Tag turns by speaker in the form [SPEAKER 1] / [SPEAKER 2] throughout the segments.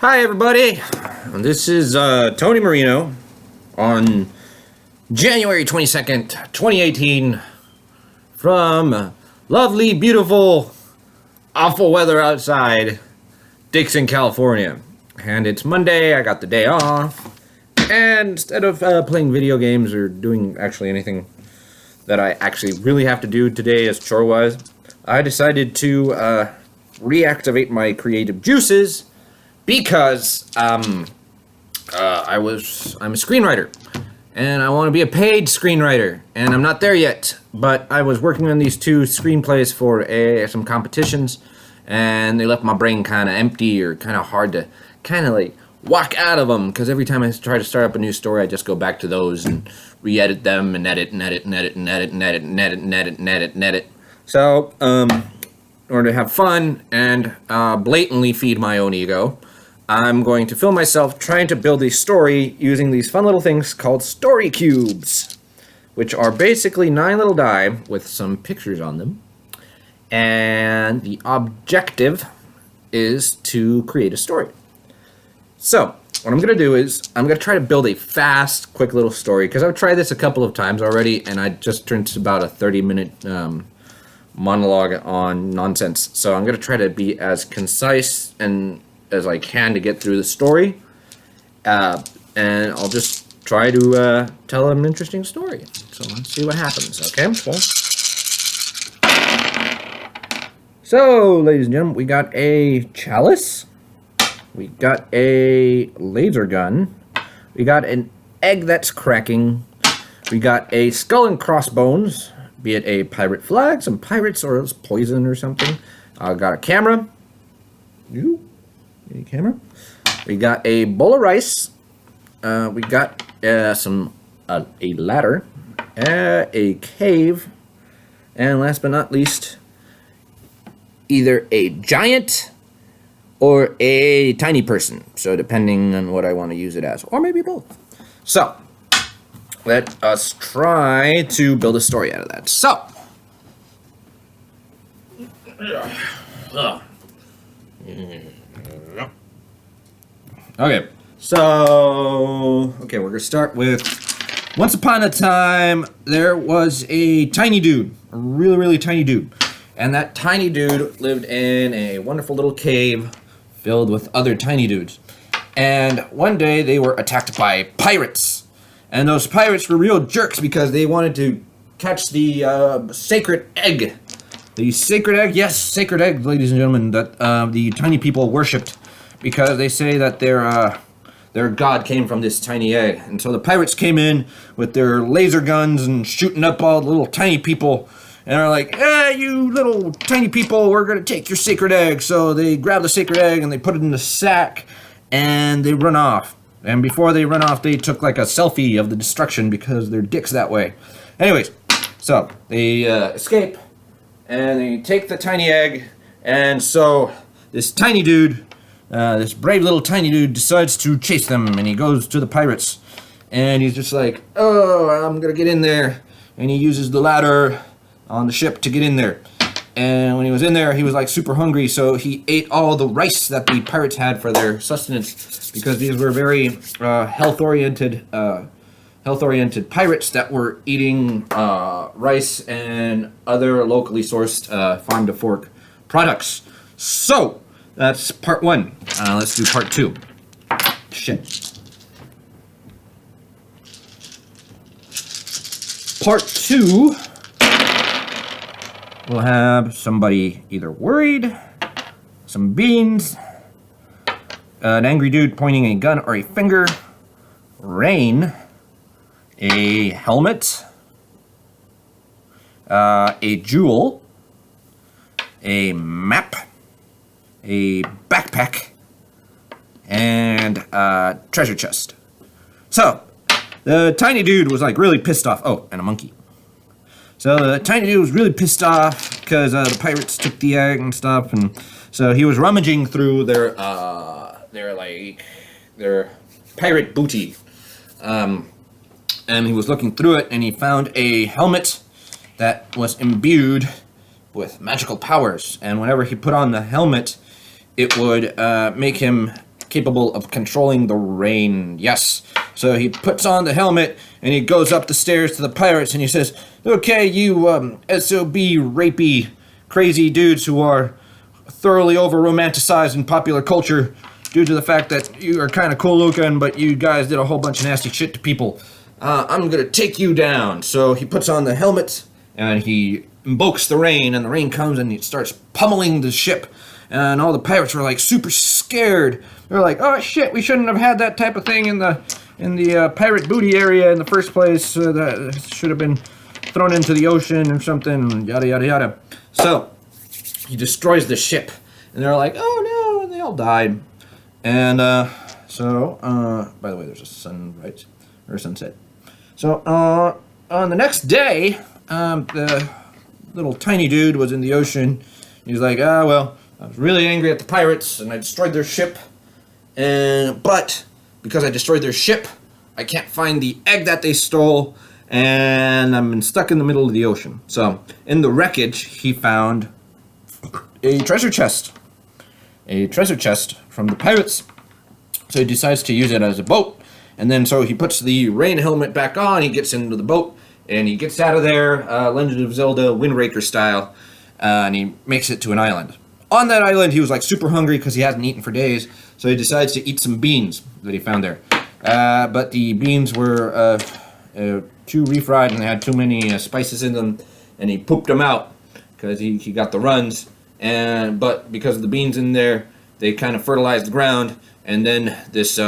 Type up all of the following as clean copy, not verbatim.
[SPEAKER 1] Hi everybody, this is Tony Marino on January 22nd, 2018 from lovely, beautiful, awful weather outside Dixon, California. And it's Monday, I got the day off, and instead of playing video games or doing actually anything that I actually really have to do today as chore-wise, I decided to reactivate my creative juices because I'm a screenwriter and I want to be a paid screenwriter, and I'm not there yet, but I was working on these two screenplays for some competitions, and they left my brain kind of empty or kind of hard to kind of like walk out of them, because every time I try to start up a new story I just go back to those and re-edit them and edit and edit and edit and edit and edit and edit and edit and edit and edit. So in order to have fun and blatantly feed my own ego, I'm going to film myself trying to build a story using these fun little things called story cubes, which are basically 9 little die with some pictures on them. And the objective is to create a story. So what I'm going to do is I'm going to try to build a fast, quick little story, because I've tried this a couple of times already, and I just turned to about a 30-minute monologue on nonsense. So I'm going to try to be as concise and as I can to get through the story, and I'll just try to tell an interesting story. So let's see what happens. Okay. So, ladies and gentlemen, we got a chalice, we got a laser gun, we got an egg that's cracking, we got a skull and crossbones, be it a pirate flag, some pirates, or else poison or something. Got a camera. Camera. We got a bowl of rice. We got a ladder, a cave, and last but not least, either a giant or a tiny person. So depending on what I want to use it as, or maybe both. So let us try to build a story out of that. So. Okay, we're gonna start with, once upon a time, there was a tiny dude, a really, really tiny dude. And that tiny dude lived in a wonderful little cave filled with other tiny dudes. And one day they were attacked by pirates. And those pirates were real jerks because they wanted to catch the sacred egg. The sacred egg, yes, sacred egg, ladies and gentlemen, that the tiny people worshipped, because they say that their god came from this tiny egg. And so the pirates came in with their laser guns and shooting up all the little tiny people, and are like, hey, you little tiny people, we're going to take your sacred egg. So they grab the sacred egg and they put it in the sack and they run off. And before they run off, they took like a selfie of the destruction because they're dicks that way. Anyways, so they escape and they take the tiny egg, and so this tiny dude, this brave little tiny dude, decides to chase them, and he goes to the pirates, and he's just like, oh, I'm gonna get in there, and he uses the ladder on the ship to get in there. And when he was in there, he was like super hungry, so he ate all the rice that the pirates had for their sustenance, because these were very health-oriented pirates that were eating rice and other locally sourced farm-to-fork products. So that's part 1. Let's do part 2. Shit. Part 2, we'll have somebody either worried, some beans, an angry dude pointing a gun or a finger, rain, a helmet, a jewel, a map, a backpack, and a treasure chest. So, the tiny dude was like really pissed off. Oh, and a monkey. So the tiny dude was really pissed off because the pirates took the egg and stuff, and so he was rummaging through their pirate booty. And he was looking through it, and he found a helmet that was imbued with magical powers. And whenever he put on the helmet, it would make him capable of controlling the rain. Yes. So he puts on the helmet and he goes up the stairs to the pirates and he says, "Okay, you SOB rapey crazy dudes who are thoroughly over romanticized in popular culture due to the fact that you are kind of cool looking, but you guys did a whole bunch of nasty shit to people. I'm gonna take you down." So he puts on the helmet and he invokes the rain, and the rain comes and it starts pummeling the ship. And all the pirates were like super scared. They're like, "Oh shit, we shouldn't have had that type of thing in the pirate booty area in the first place. That should have been thrown into the ocean or something, yada yada yada." So he destroys the ship, and they're like, "Oh no," and they all died. And by the way, there's a sunrise or sunset. So on the next day, the little tiny dude was in the ocean. He's like, well, I was really angry at the pirates, and I destroyed their ship. But because I destroyed their ship, I can't find the egg that they stole, and I'm stuck in the middle of the ocean." So in the wreckage, he found a treasure chest. A treasure chest from the pirates. So he decides to use it as a boat. And then so he puts the rain helmet back on, he gets into the boat, and he gets out of there, Legend of Zelda Wind Waker style, and he makes it to an island. On that island, he was like super hungry because he hadn't eaten for days, so he decides to eat some beans that he found there. But the beans were too refried and they had too many spices in them, and he pooped them out because he got the runs. But because of the beans in there, they kind of fertilized the ground, and then this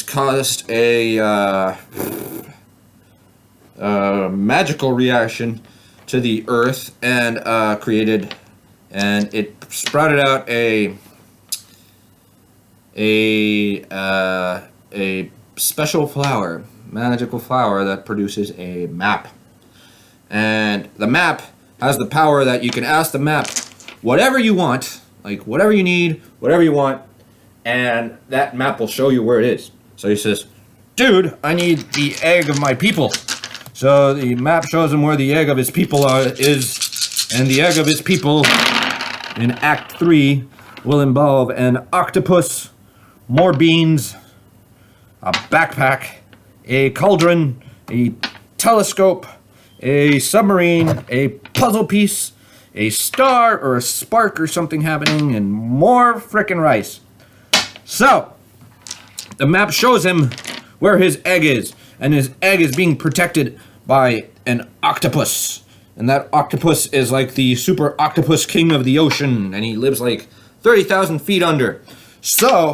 [SPEAKER 1] caused a magical reaction to the earth and it sprouted out a special flower, magical flower that produces a map. And the map has the power that you can ask the map whatever you want, like whatever you need, whatever you want, and that map will show you where it is. So he says, "Dude, I need the egg of my people." So the map shows him where the egg of his people is, and the egg of his people in Act 3 will involve an octopus, more beans, a backpack, a cauldron, a telescope, a submarine, a puzzle piece, a star or a spark or something happening, and more frickin' rice. So, the map shows him where his egg is, and his egg is being protected by an octopus. And that octopus is like the super octopus king of the ocean, and he lives like 30,000 feet under. So,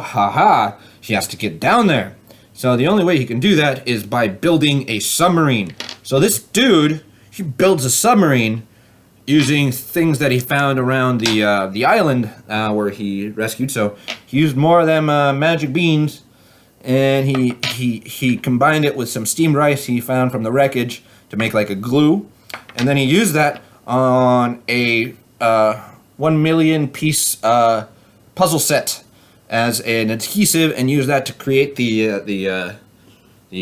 [SPEAKER 1] he has to get down there. So the only way he can do that is by building a submarine. So this dude, he builds a submarine using things that he found around the island where he rescued. So he used more of them magic beans, and he combined it with some steamed rice he found from the wreckage to make like a glue. And then he used that on a 1 million piece puzzle set as an adhesive, and used that to create the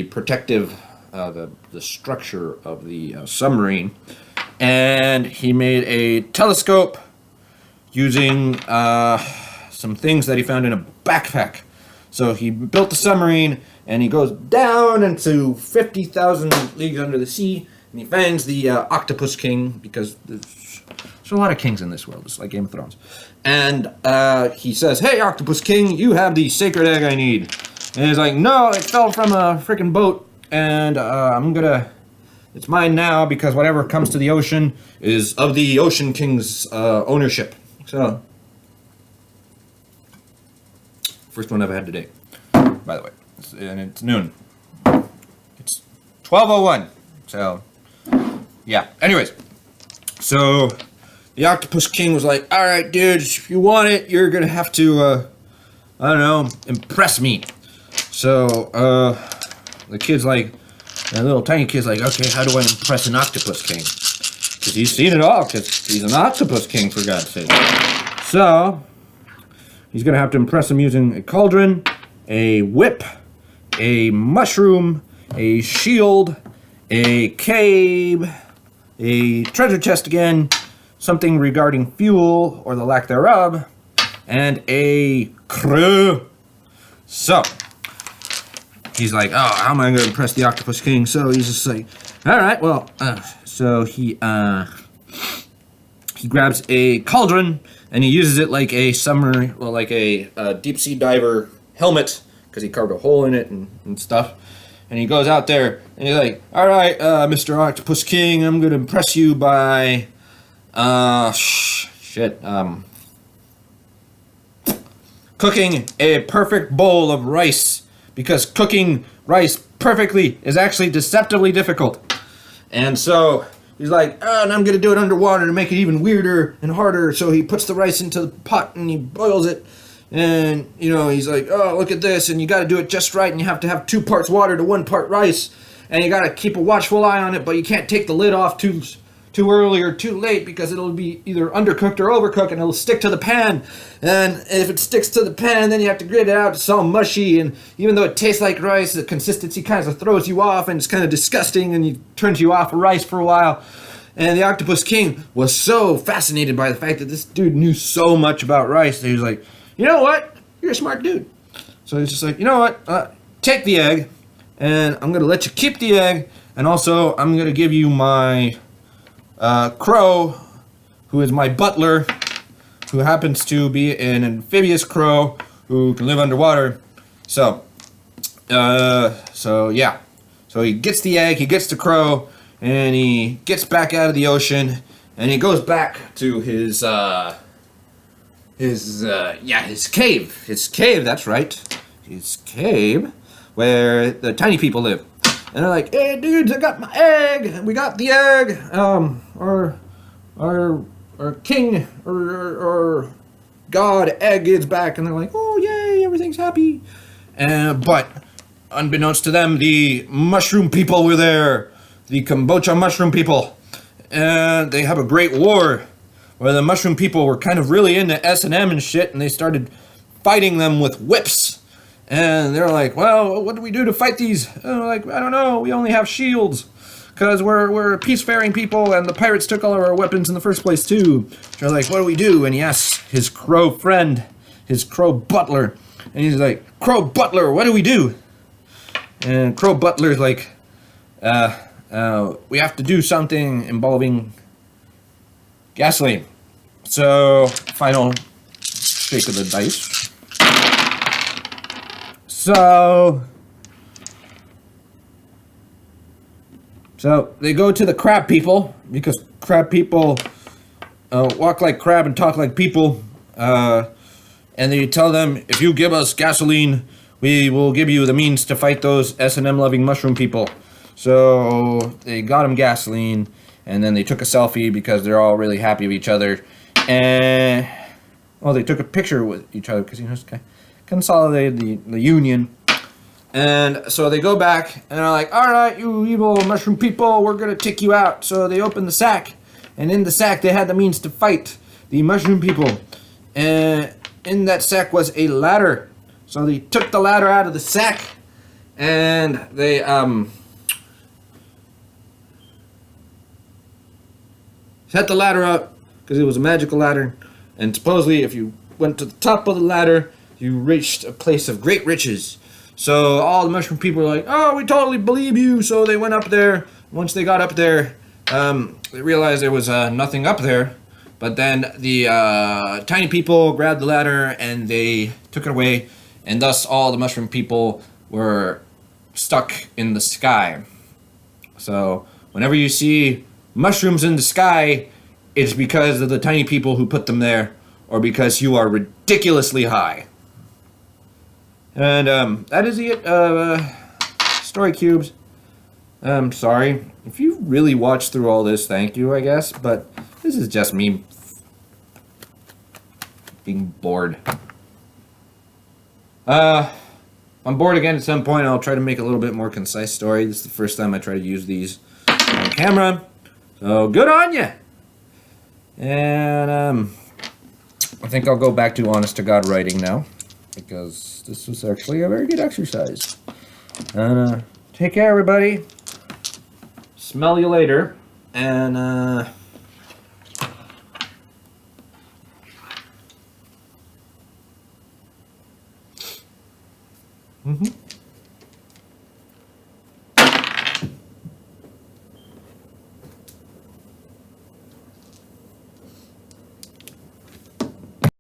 [SPEAKER 1] protective the structure of the submarine. And he made a telescope using some things that he found in a backpack. So he built the submarine, and he goes down into 50,000 leagues under the sea, and he finds the Octopus King, because there's a lot of kings in this world. It's like Game of Thrones. And he says, "Hey, Octopus King, you have the sacred egg I need." And he's like, "No, it fell from a freaking boat, and it's mine now, because whatever comes to the ocean is of the Ocean King's ownership." So, first one I've had today, by the way. And it's noon. It's 12:01. So, yeah. Anyways, so the Octopus King was like, "All right, dude, if you want it, you're gonna have to, I don't know, impress me." So, the kid's like, the little tiny kid's like, "Okay, how do I impress an Octopus King?" Because he's seen it all, because he's an Octopus King, for God's sake. So, he's gonna have to impress him using a cauldron, a whip, a mushroom, a shield, a cave, a treasure chest again, something regarding fuel or the lack thereof, and a crew. So he's like, oh, how am I going to impress the Octopus King? So he's just like, all right, well, so he grabs a cauldron and he uses it like a deep sea diver helmet, because he carved a hole in it and stuff. And he goes out there and he's like, all right, Mr. Octopus King, I'm going to impress you by, cooking a perfect bowl of rice, because cooking rice perfectly is actually deceptively difficult. And so he's like, oh, and I'm going to do it underwater to make it even weirder and harder. So he puts the rice into the pot and he boils it. And, you know, he's like, oh, look at this. And you got to do it just right. And you have to have 2 parts water to 1 part rice. And you got to keep a watchful eye on it. But you can't take the lid off too early or too late, because it'll be either undercooked or overcooked, and it'll stick to the pan. And if it sticks to the pan, then you have to grit it out. It's all mushy, and even though it tastes like rice, the consistency kind of throws you off, and it's kind of disgusting, and it turns you off of rice for a while. And the Octopus King was so fascinated by the fact that this dude knew so much about rice that he was like, you know what? You're a smart dude. So he's just like, you know what? Take the egg, and I'm going to let you keep the egg, and also I'm going to give you my crow, who is my butler, who happens to be an amphibious crow who can live underwater. So yeah. So he gets the egg, he gets the crow, and he gets back out of the ocean, and he goes back to his cave. His cave, that's right. His cave, where the tiny people live. And they're like, hey, dudes, I got my egg. We got the egg. Our king, or God egg is back. And they're like, oh, yay, everything's happy. But unbeknownst to them, the mushroom people were there. The kombucha mushroom people. And they have a great war where the mushroom people were kind of really into S&M and shit. And they started fighting them with whips. And they're like, well, what do we do to fight these? And they're like, I don't know, we only have shields. Because we're peacefaring people, and the pirates took all of our weapons in the first place, too. They're like, what do we do? And he asks his crow friend, his crow butler. And he's like, Crow Butler, what do we do? And Crow Butler's like, we have to do something involving gasoline. So, final shake of the dice. So they go to the crab people, because crab people walk like crab and talk like people. And they tell them, if you give us gasoline, we will give you the means to fight those S&M loving mushroom people. So they got him gasoline, and then they took a selfie because they're all really happy with each other. And they took a picture with each other because, you know, it's consolidated the union. And so they go back and are like, all right, you evil mushroom people, we're going to take you out. So they open the sack, and in the sack they had the means to fight the mushroom people. And in that sack was a ladder. So they took the ladder out of the sack, and they set the ladder up, because it was a magical ladder. And supposedly if you went to the top of the ladder, you reached a place of great riches. So all the mushroom people were like, oh, we totally believe you. So they went up there. Once they got up there, they realized there was nothing up there. But then the tiny people grabbed the ladder and they took it away. And thus all the mushroom people were stuck in the sky. So whenever you see mushrooms in the sky, it's because of the tiny people who put them there, or because you are ridiculously high. And that is it. Story cubes. I'm sorry. If you really watched through all this, thank you, I guess. But this is just me being bored. I'm bored again at some point. I'll try to make a little bit more concise story. This is the first time I try to use these on camera. So good on ya! And I think I'll go back to honest to God writing now, because this was actually a very good exercise. And take care, everybody. Smell you later. And
[SPEAKER 2] Mm-hmm.